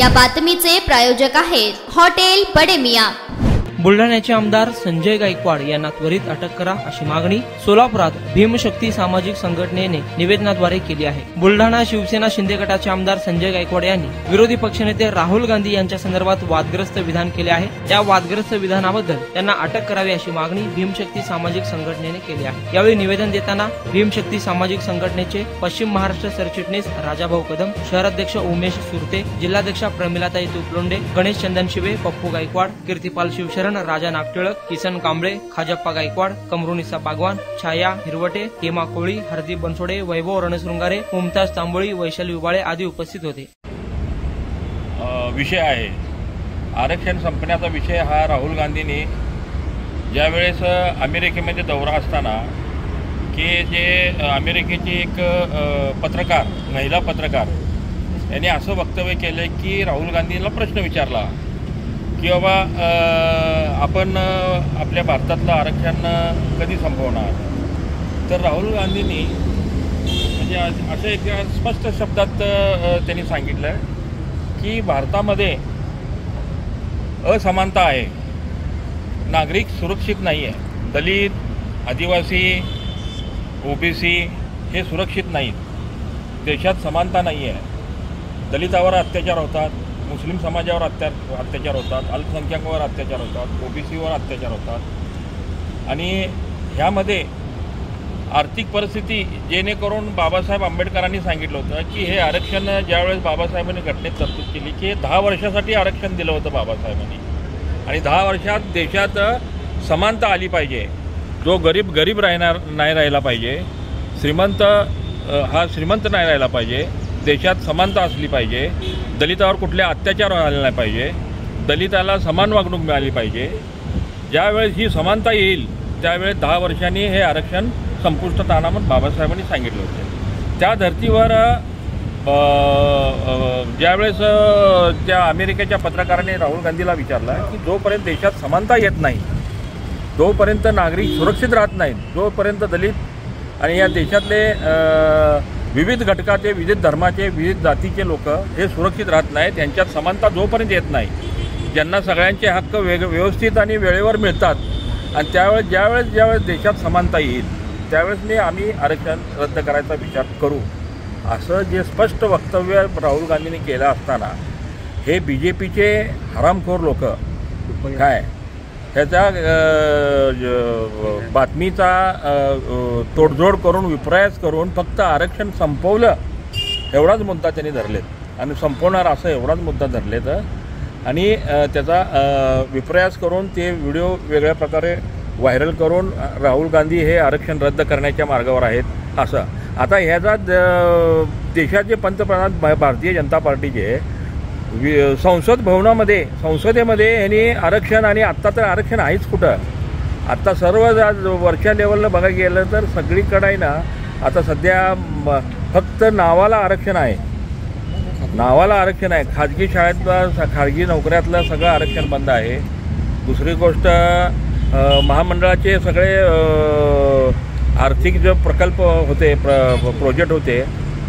या बातमीचे प्रायोजक आहेत हॉटेल बडे मियां। बुलढाण्याचे आमदार संजय गायकवाड यांना त्वरित अटक करा अशी मागणी सोलापुरात भीमशक्ती सामाजिक संघटनेने निवेदनाद्वारे केली आहे। बुलढाणा शिवसेना शिंदे गटाचे आमदार संजय गायकवाड यांनी विरोधी पक्षनेते राहुल गांधी यांच्या संदर्भात वादग्रस्त विधान केले आहे। या वादग्रस्त विधानाबद्दल त्यांना अटक करावी अशी मागणी भीमशक्ती सामाजिक संघटनेने केली आहे। यावेळी निवेदन देताना भीमशक्ती सामाजिक संघटनेचे पश्चिम महाराष्ट्र सरचिटणीस राजाभाऊ कदम, शहराध्यक्ष उमेश सुरते, जिल्हाध्यक्षा प्रमिलाताई तुपलोंडे, गणेश चंदनशिवे, पप्पू गायकवाड, कीर्तिपाल शिवशरण, राजा नागटिळक, किसन कांबळे, खाजप्पा गायकवाड, कमरुनिसा बागवान, छाया हिरवटे, हेमा कोळी, हरदीप बनसोडे, वैभव रणशृंगारे, मुमताज तांबोळी, वैशाली उबाळे आदी उपस्थित होते। विषय आहे आरक्षण संपण्याचा विषय हा राहुल गांधींनी ज्यावेळेस अमेरिकेमध्ये दौरा असताना की जे अमेरिकेची एक पत्रकार, महिला पत्रकार यांनी असं वक्तव्य केलं की राहुल गांधींना प्रश्न विचारला की बाबा आपण आपल्या भारतातलं आरक्षण कधी संपवणार। तर राहुल गांधींनी म्हणजे असं एक स्पष्ट शब्दात त्यांनी सांगितलं की भारतामध्ये असमानता आहे, नागरिक सुरक्षित नाही आहे, दलित, आदिवासी, ओबीसी हे सुरक्षित नाहीत, देशात समानता नाही आहे, दलितावर अत्याचार होतात, मुस्लिम समाजावर अत्याचार होतात, अल्पसंख्याकांवर अत्याचार होतात, ओबीसीवर अत्याचार होतात आणि ह्यामध्ये आर्थिक परिस्थिती जेणेकरून बाबासाहेब आंबेडकरांनी सांगितलं होतं की हे आरक्षण ज्यावेळेस बाबासाहेबांनी घटनेत तरतूद केली की 10 वर्षासाठी आरक्षण दिलं होतं बाबासाहेबांनी आणि 10 वर्षात देशात समानता आली पाहिजे, जो गरीब नाही राहिला पाहिजे, श्रीमंत हा श्रीमंत नाही राहिला पाहिजे, देशात समानता असली पाहिजे, दलितावर कुठले अत्याचार व्हायला नाही पाहिजे, दलिताला समान वागणूक मिळाली पाहिजे। ज्यावेळेस ही समानता येईल त्यावेळेस 10 वर्षांनी हे आरक्षण संपुष्टात आणण्यात बाबासाहेबांनी सांगितलं होतं। त्या धर्तीवर ज्यावेळेस त्या अमेरिकेच्या पत्रकाराने राहुल गांधीला विचारलं की जोपर्यंत देशात समानता येत नाही, जोपर्यंत नागरिक सुरक्षित राहत नाहीत, जोपर्यंत दलित आणि या देशातले विविध घटकाचे, विविध धर्माचे, विविध जातीचे लोक हे सुरक्षित राहत नाहीत, त्यांच्यात समानता जोपर्यंत येत नाही, ज्यांना सगळ्यांचे हक्क व्यवस्थित आणि वेळेवर मिळतात आणि ज्यावेळेस देशात समानता येईल त्यावेळेस आम्ही आरक्षण रद्द करायचा विचार करू असं जे स्पष्ट वक्तव्य राहुल गांधींनी केलं असताना हे BJPचे हरामखोर लोक काय ह्याच्या बातमीचा तोडजोड करून विपर्यास करून फक्त आरक्षण संपवलं एवढाच मुद्दा त्यांनी धरलेत आणि संपवणार असं एवढाच मुद्दा धरलेत आणि त्याचा विपर्यास करून ते व्हिडिओ वेगळ्या प्रकारे व्हायरल करून राहुल गांधी हे आरक्षण रद्द करण्याच्या मार्गावर आहेत असं। आता ह्याचा देशाचे पंतप्रधान भारतीय जनता पार्टीचे संसदेमध्ये यांनी आरक्षण आणि आत्ता तर आरक्षण आहेच कुठं, आत्ता सर्व वरच्या लेवलला बघायला गेलं तर सगळीकडे आहे ना आता सध्या फक्त नावाला आरक्षण आहे, नावाला आरक्षण आहे। खाजगी शाळेतलं, खाजगी नोकऱ्यातलं सगळं आरक्षण बंद आहे। दुसरी गोष्ट महामंडळाचे सगळे आर्थिक जे प्रकल्प होते, प्रोजेक्ट होते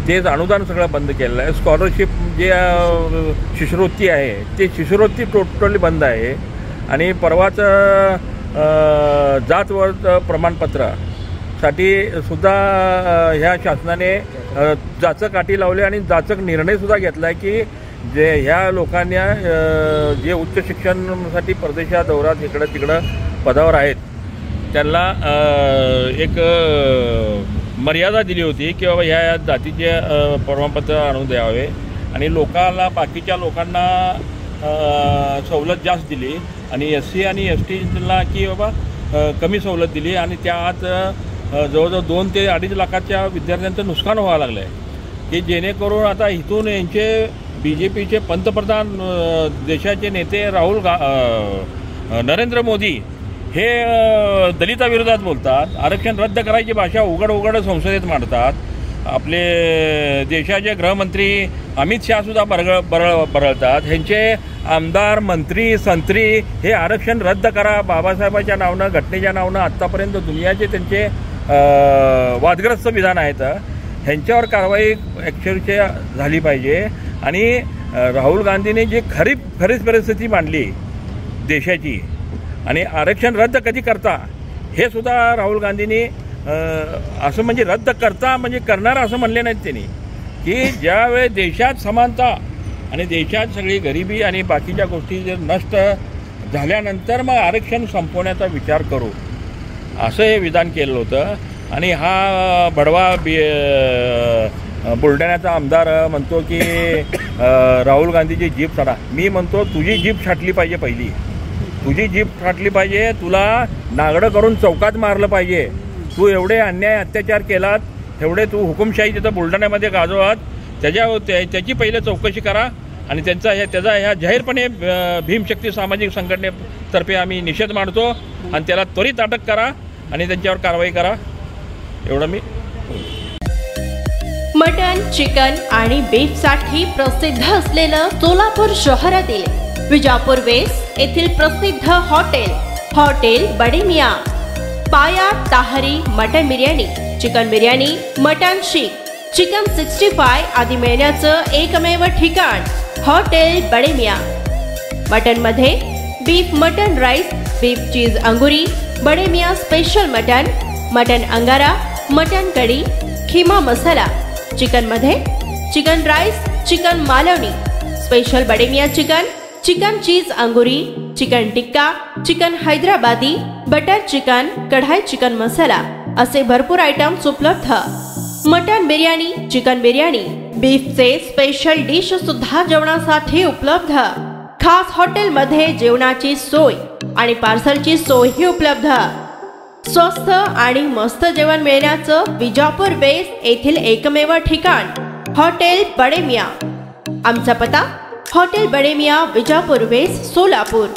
तेच अनुदान सगळं बंद केलेलं आहे। स्कॉलरशिप जे शिष्यवृत्ती आहे ते शिष्यवृत्ती टोटली बंद आहे आणि परवाच जातवर्ग प्रमाणपत्रासाठी सुद्धा ह्या शासनाने जाचक लावले आणि जाचक निर्णयसुद्धा घेतला आहे की जे ह्या लोकांना जे उच्च शिक्षणासाठी परदेशात दौऱ्यात इकडं तिकडं पदावर आहेत त्यांना एक मर्यादा दिली होती की बाबा ह्या जातीचे प्रमाणपत्र आणून द्यावे आणि बाकीच्या लोकांना सवलत जास्त दिली आणि SC आणि STला की बाबा कमी सवलत दिली आणि त्यात जवळजवळ 2 ते 2.5 लाखाच्या विद्यार्थ्यांचं नुकसान व्हायला लागलं आहे की जेणेकरून आता इथून यांचे BJPचे पंतप्रधान देशाचे नेते नरेंद्र मोदी हे दलिताविरोधात बोलतात, आरक्षण रद्द करायची भाषा उघड संसदेत मांडतात, आपले देशाचे गृहमंत्री अमित शाह सुद्धा बरळतात, ह्यांचे आमदार, मंत्री, संत्री हे आरक्षण रद्द करा बाबासाहेबांच्या नावानं, घटनेच्या नावानं आत्तापर्यंत दुनियाचे त्यांचे वादग्रस्त विधान आहेत, ह्यांच्यावर कारवाई ॲक्च्युअलची झाली पाहिजे आणि राहुल गांधीने जी खरीच परिस्थिती मांडली देशाची आणि आरक्षण रद्द कधी करता हे सुद्धा राहुल गांधींनी असं म्हणजे रद्द करता म्हणजे करणार असं म्हणले नाहीत त्यांनी, की ज्यावेळेस देशात समानता आणि देशात सगळी गरिबी आणि बाकीच्या गोष्टी जर नष्ट झाल्यानंतर मग आरक्षण संपवण्याचा विचार करू असं हे विधान केलं होतं. आणि हा बडवा बुलढाण्याचा आमदार म्हणतो की राहुल गांधीची जीभ साडा. मी म्हणतो तुझी जीभ छाटली पाहिजे, पहिली तुझी जीभ छाटली पाहिजे, तुला नागडं करून चौकात मारलं पाहिजे. तू एवढे अन्याय अत्याचार केलात, एवढे तू हुकुमशाही तिथं बुलढाण्यामध्ये गाजवत, त्याची पहिले चौकशी करा आणि त्याचा ह्या जाहीरपणे भीमशक्ती सामाजिक संघटनेतर्फे आम्ही निषेध मांडतो आणि त्याला त्वरित अटक करा आणि त्यांच्यावर कारवाई करा, एवढं मी. मटन, चिकन आणि बीफसाठी प्रसिद्ध असलेलं सोलापूर शहरातील विजापूर वेस्ट येथील प्रसिद्ध हॉटेल बडे मियाँ. पाया ताहरी mutton biryani, chicken biryani, mutton seekh, chicken 65 आदी मिळण्याचं एकमेव ठिकाण हॉटेल बडे मियाँ. मटनमध्ये beef mutton rice, beef cheese angoori, Bade Miyan special mutton angara, mutton kadhi, keema masala. चिकनमध्ये chicken rice, chicken Malvani, special Bade Miyan chicken cheese angoori, chicken tikka, chicken Hyderabadi, butter chicken, kadai chicken masala असे भरपूर आयटम्स उपलब्ध. मटन बिर्याणी, चिकन बिर्याणी, बीफचे स्पेशल डिश सुद्धा जेवणासाठी उपलब्ध. खास हॉटेलमध्ये जेवणाची सोय आणि पार्सलची सोयही उपलब्ध. स्वस्त आणि मस्त जेवण मिळण्याचं विजापूर वेस्ट येथील एकमेव ठिकाण हॉटेल बडे मियाँ. आमचा पत्ता हॉटेल बडे मियाँ, विजापूर वेस्ट, सोलापूर.